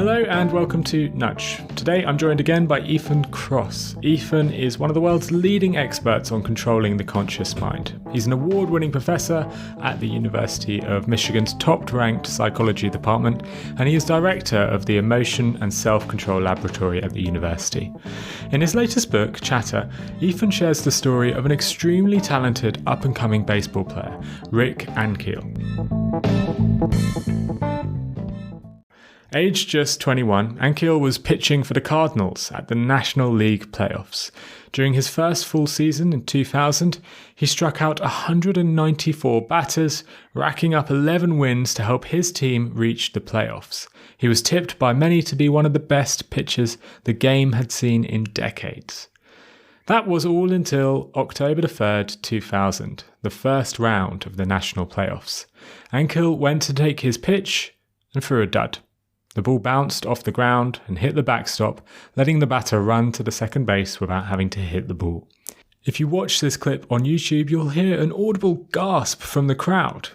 Hello and welcome to Nudge. Today I'm joined again by Ethan Kross. Ethan is one of the world's leading experts on controlling the conscious mind. He's an award-winning professor at the University of Michigan's top-ranked psychology department, and he is director of the Emotion and Self-Control Laboratory at the university. In his latest book, Chatter, Ethan shares the story of an extremely talented up-and-coming baseball player, Rick Ankiel. Aged just 21, Ankiel was pitching for the Cardinals at the National League playoffs. During his first full season in 2000, he struck out 194 batters, racking up 11 wins to help his team reach the playoffs. He was tipped by many to be one of the best pitchers the game had seen in decades. That was all until October 3rd, 2000, the first round of the national playoffs. Ankiel went to take his pitch and threw a dud. The ball bounced off the ground and hit the backstop, letting the batter run to the second base without having to hit the ball. If you watch this clip on YouTube, you'll hear an audible gasp from the crowd.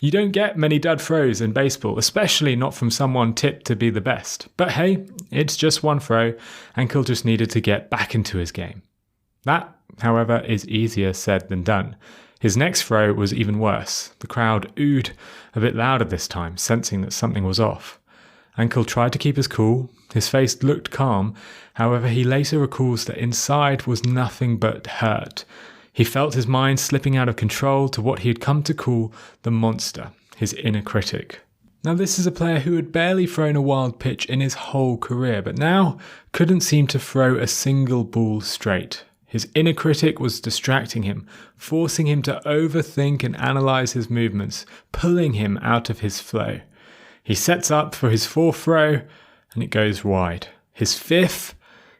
You don't get many dud throws in baseball, especially not from someone tipped to be the best. But hey, it's just one throw. Ankiel just needed to get back into his game. That, however, is easier said than done. His next throw was even worse. The crowd oohed a bit louder this time, sensing that something was off. Ankiel tried to keep his cool. His face looked calm. However, he later recalls that inside was nothing but hurt. He felt his mind slipping out of control to what he had come to call the monster, his inner critic. Now, this is a player who had barely thrown a wild pitch in his whole career, but now couldn't seem to throw a single ball straight. His inner critic was distracting him, forcing him to overthink and analyze his movements, pulling him out of his flow. He sets up for his fourth throw, and it goes wide. His fifth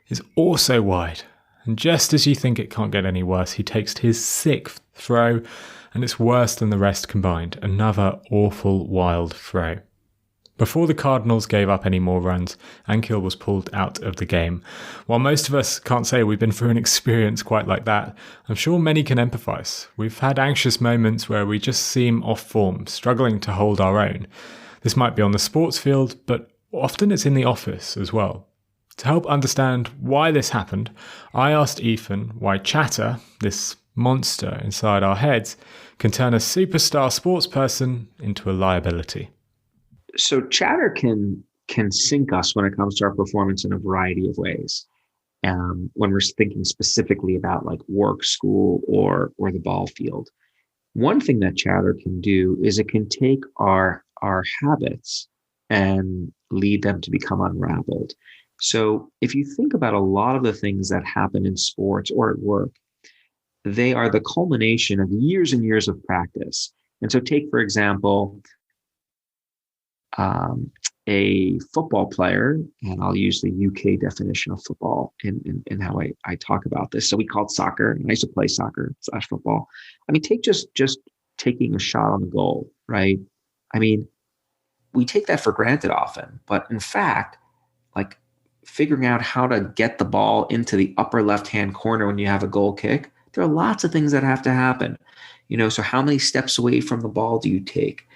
is also wide. And just as you think it can't get any worse, he takes his sixth throw, and it's worse than the rest combined. Another awful wild throw. Before the Cardinals gave up any more runs, Ankiel was pulled out of the game. While most of us can't say we've been through an experience quite like that, I'm sure many can empathise. We've had anxious moments where we just seem off form, struggling to hold our own. This might be on the sports field, but often it's in the office as well. To help understand why this happened, I asked Ethan why chatter, this monster inside our heads, can turn a superstar sports person into a liability. So chatter can sink us when it comes to our performance in a variety of ways. When we're thinking specifically about like work, school, or the ball field. One thing that chatter can do is it can take our habits and lead them to become unraveled. So if you think about a lot of the things that happen in sports or at work, they are the culmination of years and years of practice. And so take, for example, a football player, and I'll use the UK definition of football in how I talk about this. So we call it soccer, and I used to play soccer/football. I mean, take just taking a shot on the goal, right? I mean, we take that for granted often, but in fact, like figuring out how to get the ball into the upper left-hand corner when you have a goal kick, there are lots of things that have to happen. So how many steps away from the ball do you take?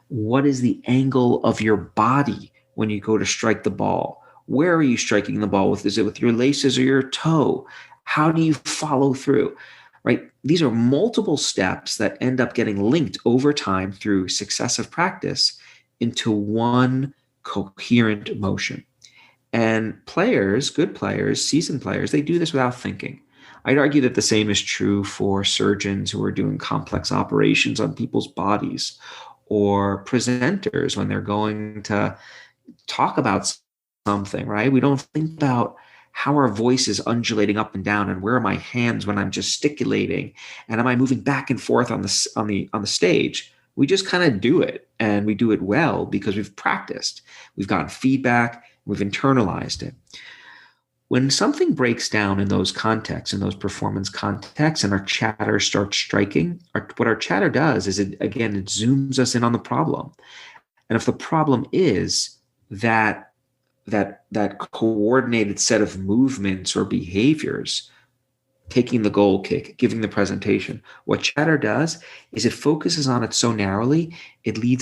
What is the angle of your body when you go to strike the ball? Where are you striking the ball with? Is it with your laces or your toe? How do you follow through? Right? These are multiple steps that end up getting linked over time through successive practice into one coherent motion. And players, good players, seasoned players, they do this without thinking. I'd argue that the same is true for surgeons who are doing complex operations on people's bodies, or presenters when they're going to talk about something, right? We don't think about how our voice is undulating up and down, and where are my hands when I'm gesticulating, and am I moving back and forth on the stage? We just kind of do it, and we do it well because we've practiced. We've gotten feedback. We've internalized it. When something breaks down in those contexts, in those performance contexts, and our chatter starts striking, what our chatter does is it zooms us in on the problem. And if the problem is that coordinated set of movements or behaviors, taking the goal kick, giving the presentation, what chatter does is it focuses on it so narrowly, it leads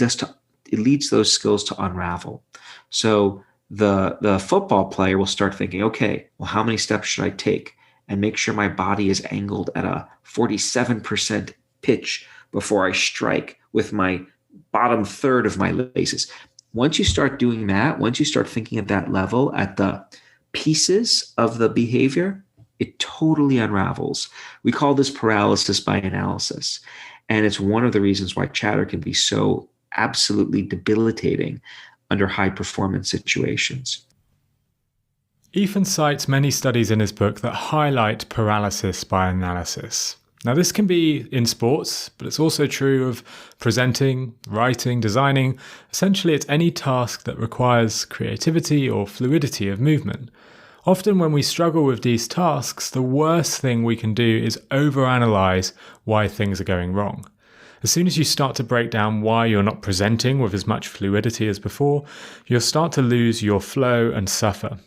those skills to unravel. So The football player will start thinking, okay, well, how many steps should I take? And make sure my body is angled at a 47% pitch before I strike with my bottom third of my laces. Once you start doing that, once you start thinking at that level, at the pieces of the behavior, it totally unravels. We call this paralysis by analysis. And it's one of the reasons why chatter can be so absolutely debilitating under high performance situations. Ethan cites many studies in his book that highlight paralysis by analysis. Now, this can be in sports, but it's also true of presenting, writing, designing. Essentially, it's any task that requires creativity or fluidity of movement. Often when we struggle with these tasks, the worst thing we can do is overanalyze why things are going wrong. As soon as you start to break down why you're not presenting with as much fluidity as before, you'll start to lose your flow and suffer.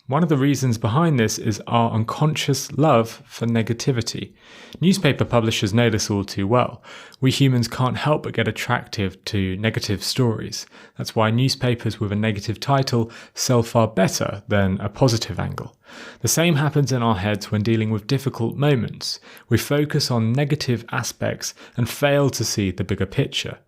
One of the reasons behind this is our unconscious love for negativity. Newspaper publishers know this all too well. We humans can't help but get attracted to negative stories. That's why newspapers with a negative title sell far better than a positive angle. The same happens in our heads when dealing with difficult moments. We focus on negative aspects and fail to see the bigger picture.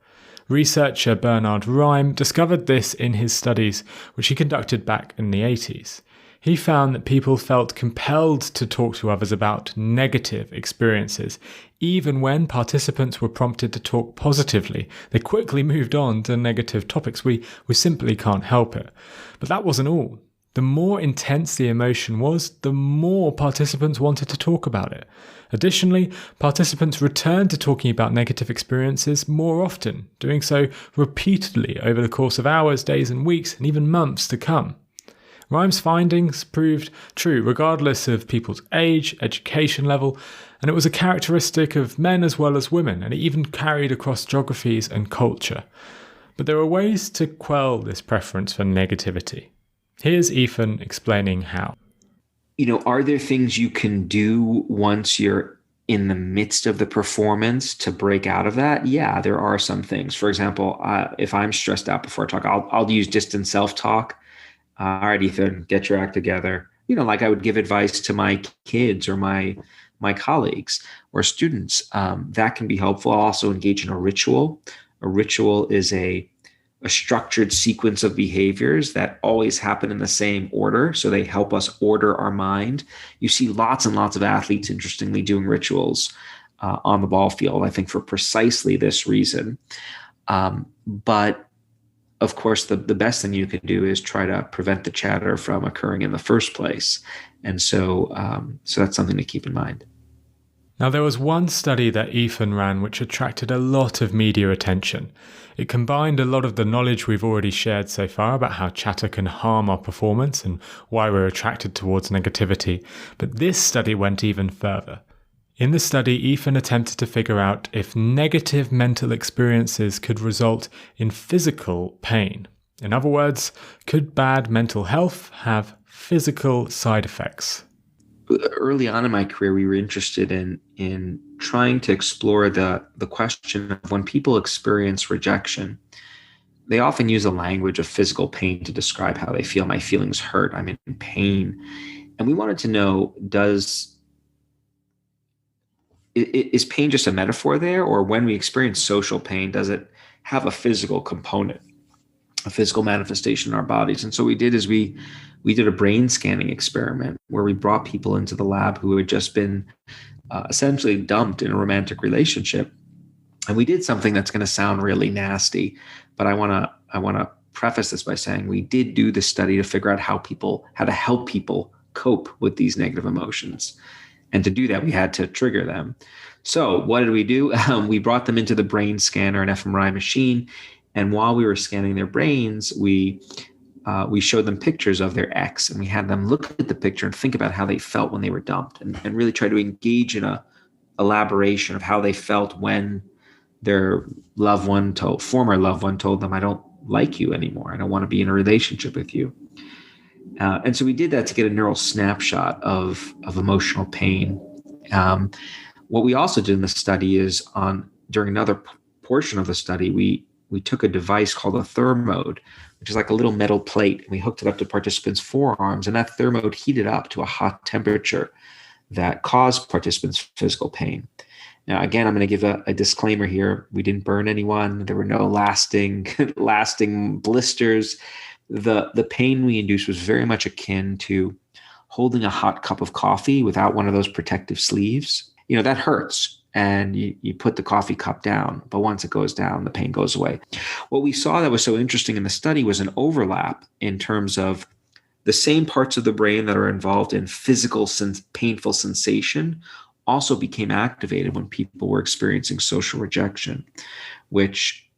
Researcher Bernard Rhyme discovered this in his studies, which he conducted back in the 80s. He found that people felt compelled to talk to others about negative experiences. Even when participants were prompted to talk positively, they quickly moved on to negative topics. We simply can't help it. But that wasn't all. The more intense the emotion was, the more participants wanted to talk about it. Additionally, participants returned to talking about negative experiences more often, doing so repeatedly over the course of hours, days, and weeks, and even months to come. Rhyme's findings proved true regardless of people's age, education level, and it was a characteristic of men as well as women, and it even carried across geographies and culture. But there are ways to quell this preference for negativity. Here's Ethan explaining how. Are there things you can do once you're in the midst of the performance to break out of that? Yeah, there are some things. For example, if I'm stressed out before I talk, I'll use distant self-talk. All right, Ethan, get your act together. Like I would give advice to my kids or my colleagues or students. That can be helpful. I'll also engage in a ritual. A ritual is a structured sequence of behaviors that always happen in the same order. So they help us order our mind. You see lots and lots of athletes, interestingly, doing rituals on the ball field, I think for precisely this reason. But of course, the best thing you can do is try to prevent the chatter from occurring in the first place. And so that's something to keep in mind. Now, there was one study that Ethan ran which attracted a lot of media attention. It combined a lot of the knowledge we've already shared so far about how chatter can harm our performance and why we're attracted towards negativity. But this study went even further. In the study, Ethan attempted to figure out if negative mental experiences could result in physical pain. In other words, could bad mental health have physical side effects? Early on in my career, we were interested in trying to explore the question of when people experience rejection, they often use the language of physical pain to describe how they feel. My feelings hurt, I'm in pain. And we wanted to know, is pain just a metaphor there? Or when we experience social pain, does it have a physical component, a physical manifestation in our bodies? And so we did is we did a brain scanning experiment where we brought people into the lab who had just been essentially dumped in a romantic relationship. And we did something that's going to sound really nasty, but I want to preface this by saying we did do the study to figure out how to help people cope with these negative emotions. And to do that, we had to trigger them. So what did we do? We brought them into the brain scanner, an fMRI machine. And while we were scanning their brains, we showed them pictures of their ex, and we had them look at the picture and think about how they felt when they were dumped, and really try to engage in a elaboration of how they felt when their former loved one told them, I don't like you anymore. I don't want to be in a relationship with you. And so we did that to get a neural snapshot of emotional pain. What we also did in the study is during another portion of the study, we we took a device called a thermode, which is like a little metal plate, and we hooked it up to participants' forearms, and that thermode heated up to a hot temperature that caused participants physical pain. Now, again, I'm going to give a disclaimer here. We didn't burn anyone. There were no lasting blisters. The pain we induced was very much akin to holding a hot cup of coffee without one of those protective sleeves. That hurts. And you put the coffee cup down, but once it goes down, the pain goes away. What we saw that was so interesting in the study was an overlap in terms of the same parts of the brain that are involved in physical painful sensation also became activated when people were experiencing social rejection, which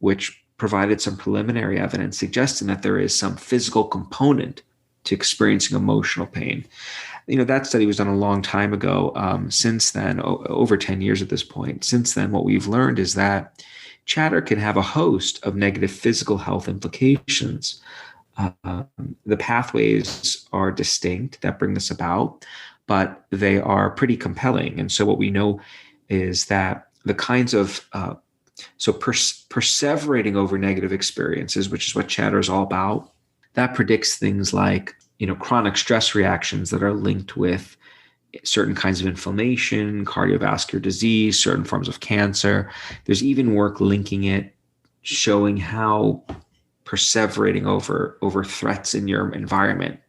provided some preliminary evidence suggesting that there is some physical component to experiencing emotional pain. That study was done a long time ago. Since then, over 10 years at this point, since then, what we've learned is that chatter can have a host of negative physical health implications. The pathways are distinct that bring this about, but they are pretty compelling. And so what we know is that the kinds of perseverating over negative experiences, which is what chatter is all about, that predicts things like chronic stress reactions that are linked with certain kinds of inflammation, cardiovascular disease, certain forms of cancer. There's even work linking it, showing how perseverating over threats in your environment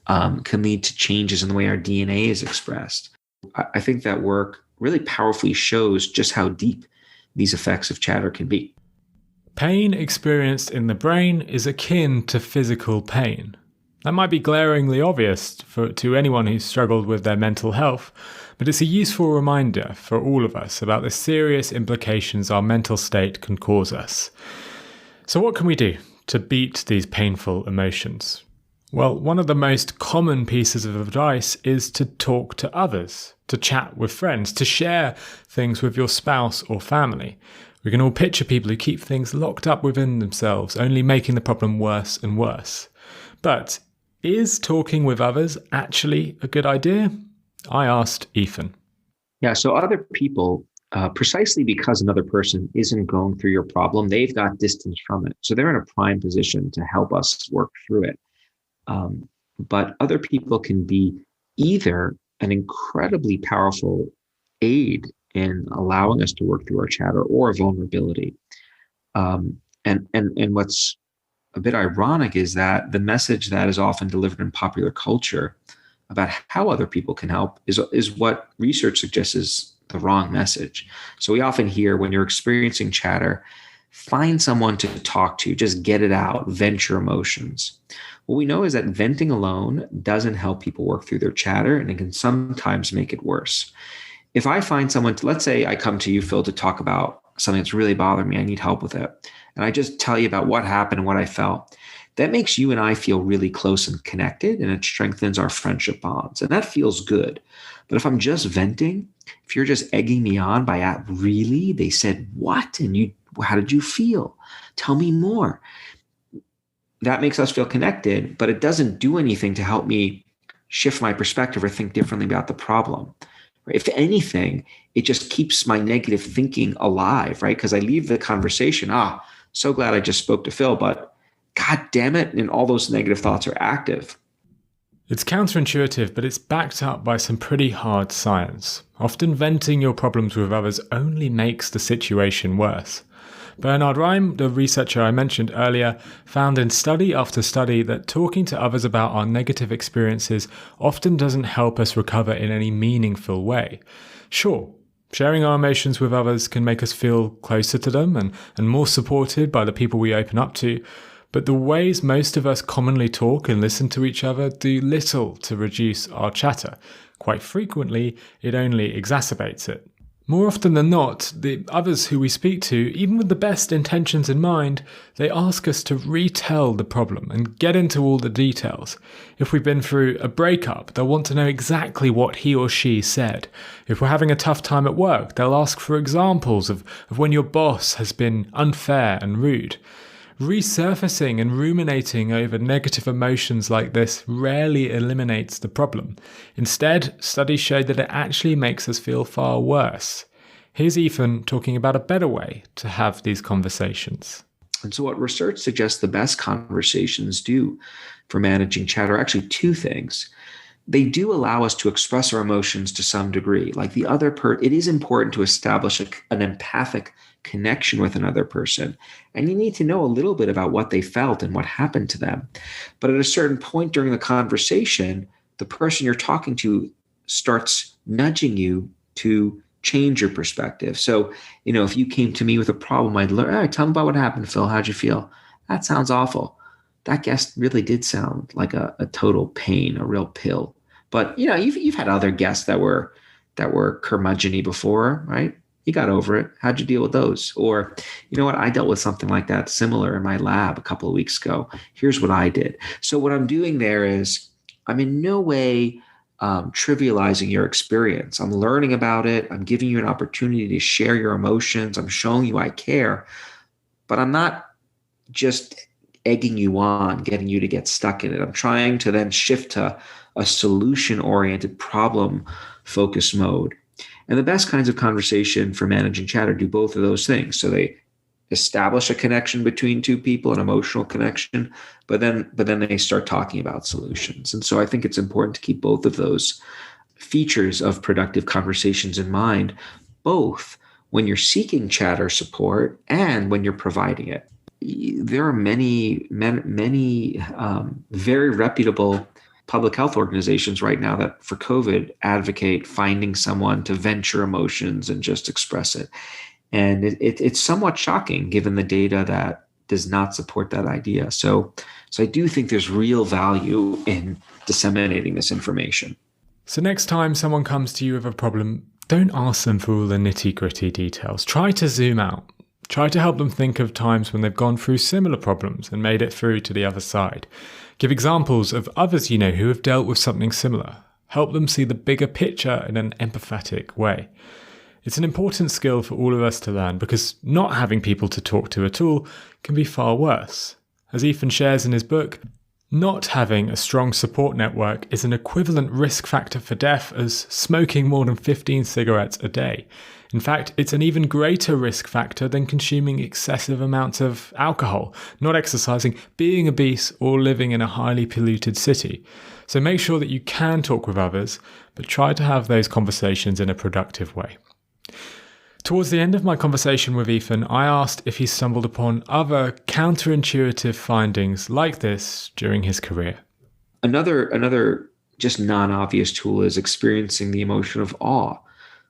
can lead to changes in the way our DNA is expressed. I think that work really powerfully shows just how deep these effects of chatter can be. Pain experienced in the brain is akin to physical pain. That might be glaringly obvious to anyone who's struggled with their mental health, but it's a useful reminder for all of us about the serious implications our mental state can cause us. So what can we do to beat these painful emotions? Well, one of the most common pieces of advice is to talk to others, to chat with friends, to share things with your spouse or family. We can all picture people who keep things locked up within themselves, only making the problem worse and worse. But is talking with others actually a good idea? I asked Ethan. Yeah, so other people, precisely because another person isn't going through your problem, they've got distance from it. So they're in a prime position to help us work through it. But other people can be either an incredibly powerful aid in allowing us to work through our chatter or a vulnerability. And what's a bit ironic is that the message that is often delivered in popular culture about how other people can help is what research suggests is the wrong message. So we often hear, when you're experiencing chatter, find someone to talk to, just get it out, vent your emotions. What we know is that venting alone doesn't help people work through their chatter, and it can sometimes make it worse. If I find someone let's say I come to you, Phil, to talk about something that's really bothering me, I need help with it, and I just tell you about what happened and what I felt, that makes you and I feel really close and connected, and it strengthens our friendship bonds, and that feels good. But if I'm just venting, if you're just egging me on by, really, they said what? And how did you feel? Tell me more. That makes us feel connected, but it doesn't do anything to help me shift my perspective or think differently about the problem. If anything, it just keeps my negative thinking alive, right? Because I leave the conversation, so glad I just spoke to Phil, but God damn it, and all those negative thoughts are active. It's counterintuitive, but it's backed up by some pretty hard science. Often venting your problems with others only makes the situation worse. Bernard Reim, the researcher I mentioned earlier, found in study after study that talking to others about our negative experiences often doesn't help us recover in any meaningful way. Sure, sharing our emotions with others can make us feel closer to them and more supported by the people we open up to, but the ways most of us commonly talk and listen to each other do little to reduce our chatter. Quite frequently, it only exacerbates it. More often than not, the others who we speak to, even with the best intentions in mind, they ask us to retell the problem and get into all the details. If we've been through a breakup, they'll want to know exactly what he or she said. If we're having a tough time at work, they'll ask for examples of when your boss has been unfair and rude. Resurfacing and ruminating over negative emotions like this rarely eliminates the problem. Instead, studies show that it actually makes us feel far worse. Here's Ethan talking about a better way to have these conversations. And so what research suggests the best conversations do for managing chatter are actually two things. They do allow us to express our emotions to some degree. Like it is important to establish an empathic connection with another person. And you need to know a little bit about what they felt and what happened to them. But at a certain point during the conversation, the person you're talking to starts nudging you to change your perspective. So, if you came to me with a problem, I'd learn, all right, tell me about what happened, Phil. How'd you feel? That sounds awful. That guest really did sound like a total pain, a real pill. But you've had other guests that were curmudgeon-y before, right? You got over it. How'd you deal with those? Or, you know what? I dealt with something like that similar in my lab a couple of weeks ago. Here's what I did. So what I'm doing there is I'm in no way trivializing your experience. I'm learning about it. I'm giving you an opportunity to share your emotions. I'm showing you I care, but I'm not just egging you on, getting you to get stuck in it. I'm trying to then shift to a solution-oriented, problem-focused mode. And the best kinds of conversation for managing chatter do both of those things. So they establish a connection between two people, an emotional connection, but then they start talking about solutions. And so I think it's important to keep both of those features of productive conversations in mind, both when you're seeking chatter support and when you're providing it. There are many very reputable public health organizations right now that for COVID advocate finding someone to vent your emotions and just express it. And it's somewhat shocking given the data that does not support that idea. So I do think there's real value in disseminating this information. So next time someone comes to you with a problem, don't ask them for all the nitty-gritty details. Try to zoom out. Try to help them think of times when they've gone through similar problems and made it through to the other side. Give examples of others you know who have dealt with something similar. Help them see the bigger picture in an empathetic way. It's an important skill for all of us to learn because not having people to talk to at all can be far worse. As Ethan shares in his book, not having a strong support network is an equivalent risk factor for death as smoking more than 15 cigarettes a day. In fact, it's an even greater risk factor than consuming excessive amounts of alcohol, not exercising, being obese, or living in a highly polluted city. So make sure that you can talk with others, but try to have those conversations in a productive way. Towards the end of my conversation with Ethan, I asked if he stumbled upon other counterintuitive findings like this during his career. Another just non-obvious tool is experiencing the emotion of awe.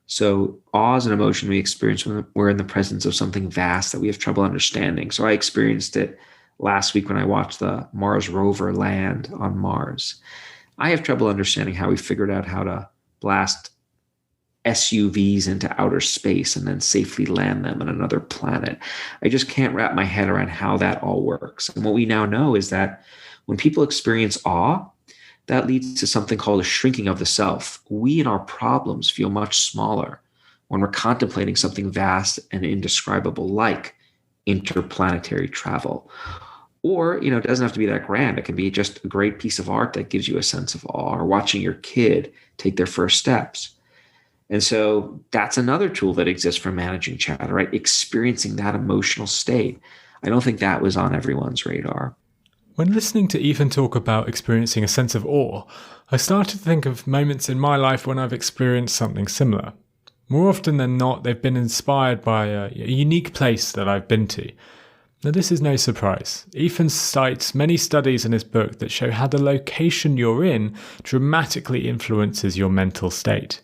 So awe is an emotion we experience when we're in the presence of something vast that we have trouble understanding. So I experienced it last week when I watched the Mars rover land on Mars. I have trouble understanding how we figured out how to blast SUVs into outer space and then safely land them on another planet. I just can't wrap my head around how that all works. And what we now know is that when people experience awe, that leads to something called a shrinking of the self. We and our problems feel much smaller when we're contemplating something vast and indescribable like interplanetary travel. Or, it doesn't have to be that grand. It can be just a great piece of art that gives you a sense of awe, or watching your kid take their first steps. And so that's another tool that exists for managing chatter, right? Experiencing that emotional state. I don't think that was on everyone's radar. When listening to Ethan talk about experiencing a sense of awe, I started to think of moments in my life when I've experienced something similar. More often than not, they've been inspired by a unique place that I've been to. Now, this is no surprise. Ethan cites many studies in his book that show how the location you're in dramatically influences your mental state.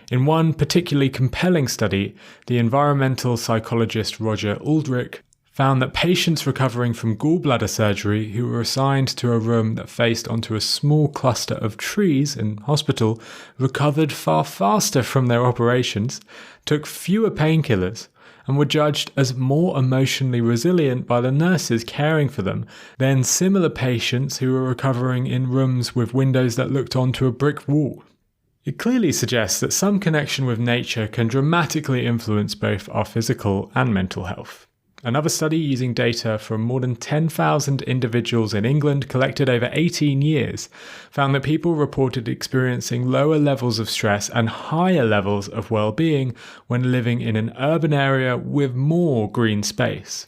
In one particularly compelling study, the environmental psychologist Roger Aldrich found that patients recovering from gallbladder surgery who were assigned to a room that faced onto a small cluster of trees in hospital recovered far faster from their operations, took fewer painkillers, and were judged as more emotionally resilient by the nurses caring for them than similar patients who were recovering in rooms with windows that looked onto a brick wall. It clearly suggests that some connection with nature can dramatically influence both our physical and mental health. Another study using data from more than 10,000 individuals in England collected over 18 years found that people reported experiencing lower levels of stress and higher levels of well-being when living in an urban area with more green space.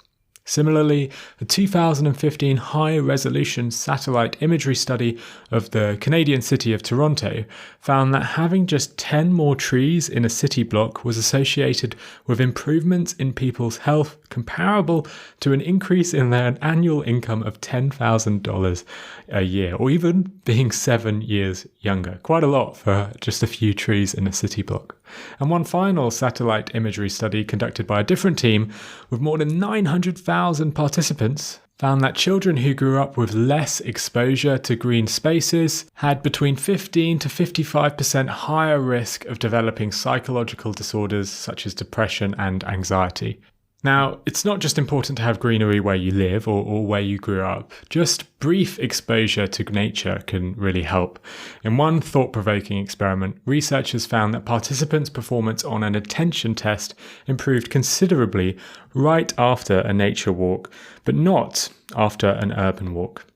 Similarly, a 2015 high-resolution satellite imagery study of the Canadian city of Toronto found that having just 10 more trees in a city block was associated with improvements in people's health comparable to an increase in their annual income of $10,000 a year, or even being 7 years younger. Quite a lot for just a few trees in a city block. And one final satellite imagery study conducted by a different team with more than 900,000 participants found that children who grew up with less exposure to green spaces had between 15 to 55% higher risk of developing psychological disorders such as depression and anxiety. Now, it's not just important to have greenery where you live or where you grew up. Just brief exposure to nature can really help. In one thought-provoking experiment, researchers found that participants' performance on an attention test improved considerably right after a nature walk, but not after an urban walk.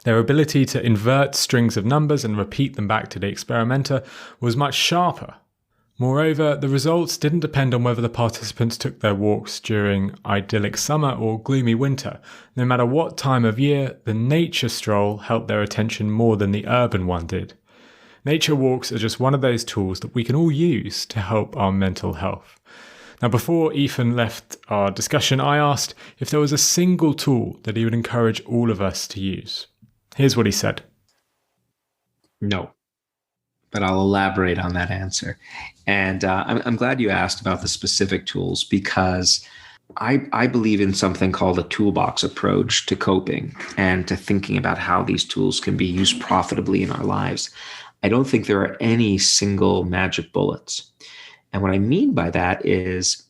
Their ability to invert strings of numbers and repeat them back to the experimenter was much sharper. Moreover, the results didn't depend on whether the participants took their walks during idyllic summer or gloomy winter. No matter what time of year, the nature stroll helped their attention more than the urban one did. Nature walks are just one of those tools that we can all use to help our mental health. Now, before Ethan left our discussion, I asked if there was a single tool that he would encourage all of us to use. Here's what he said. No. But I'll elaborate on that answer. And I'm glad you asked about the specific tools, because I believe in something called a toolbox approach to coping and to thinking about how these tools can be used profitably in our lives. I don't think there are any single magic bullets. And what I mean by that is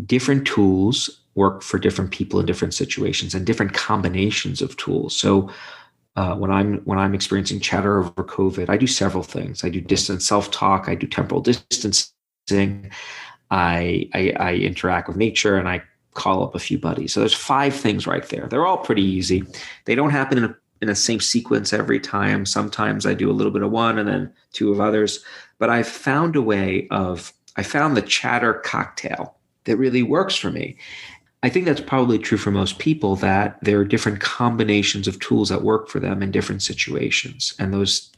different tools work for different people in different situations and different combinations of tools. So when I'm experiencing chatter over COVID, I do several things. I do distance self-talk. I do temporal distancing. I interact with nature, and I call up a few buddies. So there's 5 things right there. They're all pretty easy. They don't happen in the same sequence every time. Sometimes I do a little bit of one and then 2 of others. But I found the chatter cocktail that really works for me. I think that's probably true for most people, that there are different combinations of tools that work for them in different situations. And those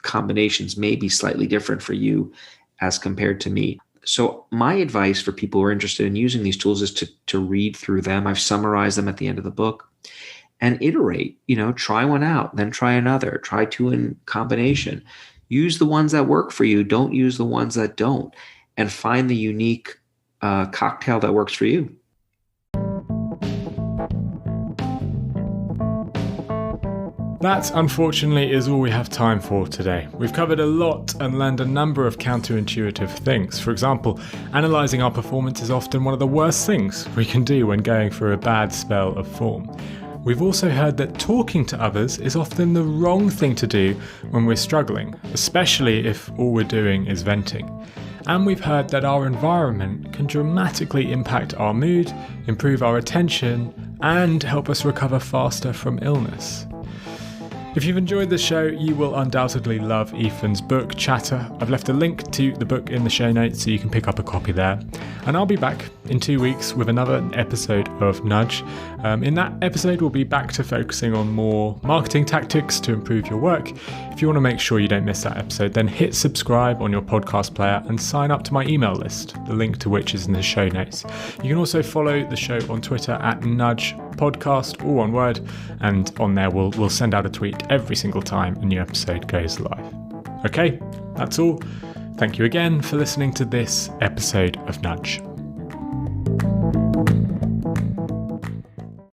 combinations may be slightly different for you as compared to me. So my advice for people who are interested in using these tools is to read through them. I've summarized them at the end of the book, and iterate, try one out, then try another, try 2 in combination. Use the ones that work for you. Don't use the ones that don't, and find the unique cocktail that works for you. That, unfortunately, is all we have time for today. We've covered a lot and learned a number of counterintuitive things. For example, analysing our performance is often one of the worst things we can do when going through a bad spell of form. We've also heard that talking to others is often the wrong thing to do when we're struggling, especially if all we're doing is venting. And we've heard that our environment can dramatically impact our mood, improve our attention, and help us recover faster from illness. If you've enjoyed this show, you will undoubtedly love Ethan's book, Chatter. I've left a link to the book in the show notes so you can pick up a copy there. And I'll be back in 2 weeks with another episode of Nudge. In that episode, we'll be back to focusing on more marketing tactics to improve your work. If you want to make sure you don't miss that episode, then hit subscribe on your podcast player and sign up to my email list, the link to which is in the show notes. You can also follow the show on Twitter at Nudge Podcast, all one word, and on there we'll send out a tweet every single time a new episode goes live. Okay, that's all. Thank you again for listening to this episode of Nudge.